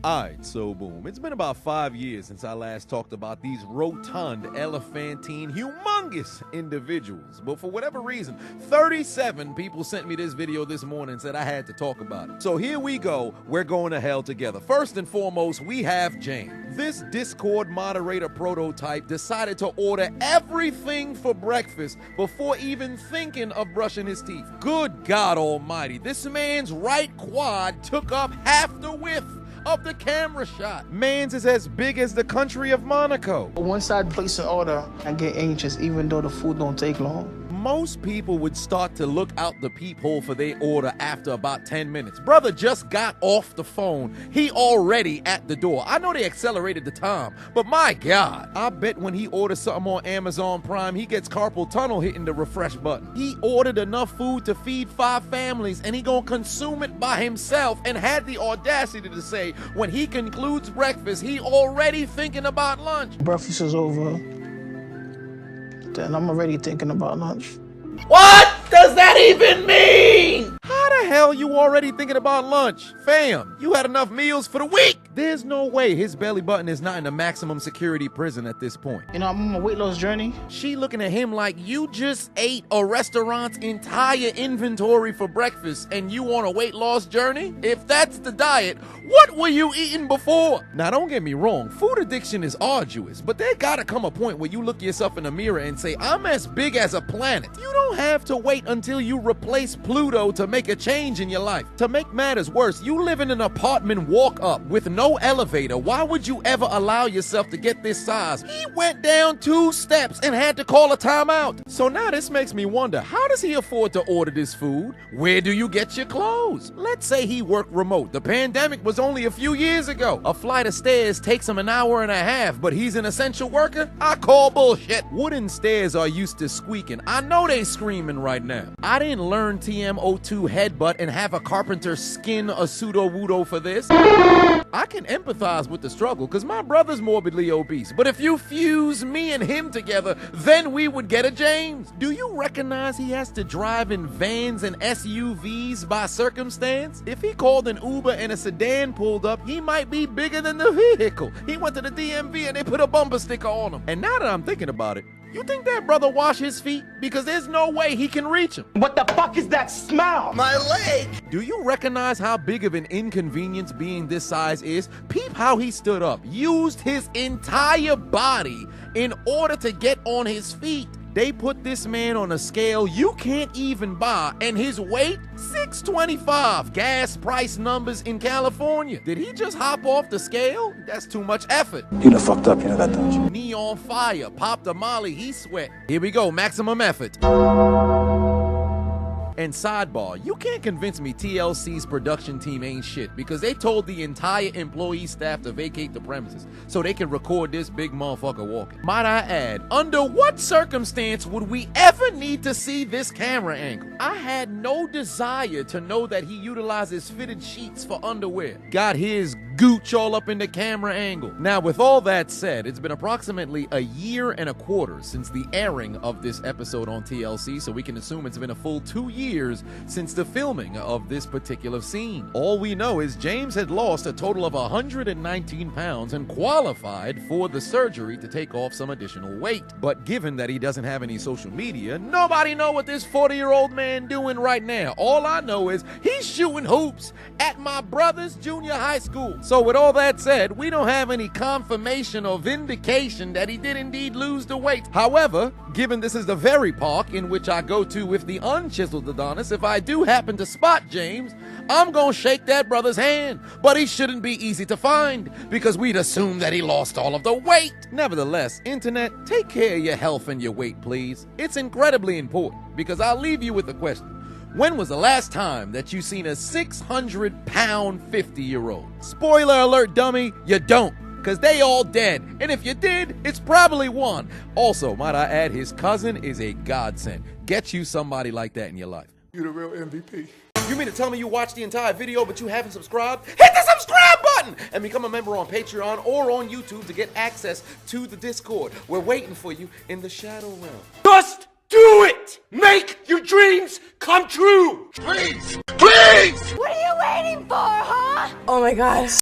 Alright, so boom. It's been about 5 years since I last talked about these rotund, elephantine, humongous individuals. But for whatever reason, 37 people sent me this video this morning and said I had to talk about it. So here we go. We're going to hell together. First and foremost, we have James. This Discord moderator prototype decided to order everything for breakfast before even thinking of brushing his teeth. Good God almighty, this man's right quad took up half the width of the camera shot. Man's is as big as the country of Monaco. Once I place an order, I get anxious even though the food don't take long. Most people would start to look out the peephole for their order after about 10 minutes. Brother just got off the phone. He already at the door. I know they accelerated the time, but my God, I bet when he orders something on Amazon Prime, he gets carpal tunnel hitting the refresh button. He ordered enough food to feed 5 families and he gonna consume it by himself and had the audacity to say when he concludes breakfast, he already thinking about lunch. Breakfast is over, then I'm already thinking about lunch. What does that even mean? How the hell you already thinking about lunch? Fam, you had enough meals for the week. There's no way his belly button is not in a maximum security prison at this point. You know, I'm on my weight loss journey. She looking at him like you just ate a restaurant's entire inventory for breakfast and you on a weight loss journey? If that's the diet, what were you eating before? Now don't get me wrong, food addiction is arduous, but there gotta come a point where you look yourself in the mirror and say, I'm as big as a planet. You don't have to wait until you replace Pluto to make a change in your life. To make matters worse, you live in an apartment walk up with no elevator. Why would you ever allow yourself to get this size? He went down 2 steps and had to call a timeout. So now this makes me wonder, how does he afford to order this food? Where do you get your clothes? Let's say he worked remote. The pandemic was only a few years ago. A flight of stairs takes him an hour and a half, but he's an essential worker? I call bullshit. Wooden stairs are used to squeaking. I know they screaming right now. I didn't learn TM02 headbutt and have a carpenter skin a pseudo-wudo for this. I can empathize with the struggle because my brother's morbidly obese. But if you fuse me and him together, then we would get a James. Do you recognize he has to drive in vans and SUVs by circumstance? If he called an Uber and a sedan pulled up, he might be bigger than the vehicle. He went to the DMV and they put a bumper sticker on him. And now that I'm thinking about it, you think that brother wash his feet? Because there's no way he can reach them. What the fuck is that smell? My leg! Do you recognize how big of an inconvenience being this size is? Peep how he stood up, used his entire body in order to get on his feet. They put this man on a scale you can't even buy, and his weight, 625. Gas price numbers in California. Did he just hop off the scale? That's too much effort. You done fucked up, you know that, don't you? Knee on fire, popped a molly, he sweat. Here we go, maximum effort. And sidebar, you can't convince me TLC's production team ain't shit because they told the entire employee staff to vacate the premises so they can record this big motherfucker walking. Might I add, under what circumstance would we ever need to see this camera angle? I had no desire to know that he utilizes fitted sheets for underwear. Got his gooch all up in the camera angle. Now, with all that said, it's been approximately a year and a quarter since the airing of this episode on TLC, so we can assume it's been a full 2 years since the filming of this particular scene. All we know is James had lost a total of 119 pounds and qualified for the surgery to take off some additional weight. But given that he doesn't have any social media, nobody know what this 40-year-old man doing right now. All I know is he's shooting hoops at my brother's junior high school. So with all that said, we don't have any confirmation or vindication that he did indeed lose the weight. However, given this is the very park in which I go to with the unchiseled Adonis, if I do happen to spot James, I'm gonna shake that brother's hand. But he shouldn't be easy to find because we'd assume that he lost all of the weight. Nevertheless, internet, take care of your health and your weight, please. It's incredibly important because I'll leave you with a question. When was the last time that you seen a 600-pound 50-year-old? Spoiler alert, dummy, you don't. Because they all dead. And if you did, it's probably one. Also, might I add, his cousin is a godsend. Get you somebody like that in your life. You the real MVP. You mean to tell me you watched the entire video but you haven't subscribed? Hit the subscribe button and become a member on Patreon or on YouTube to get access to the Discord. We're waiting for you in the Shadow Realm. Just do it! Make your dreams come true! Please! Please! What are you waiting for, huh? Oh my god.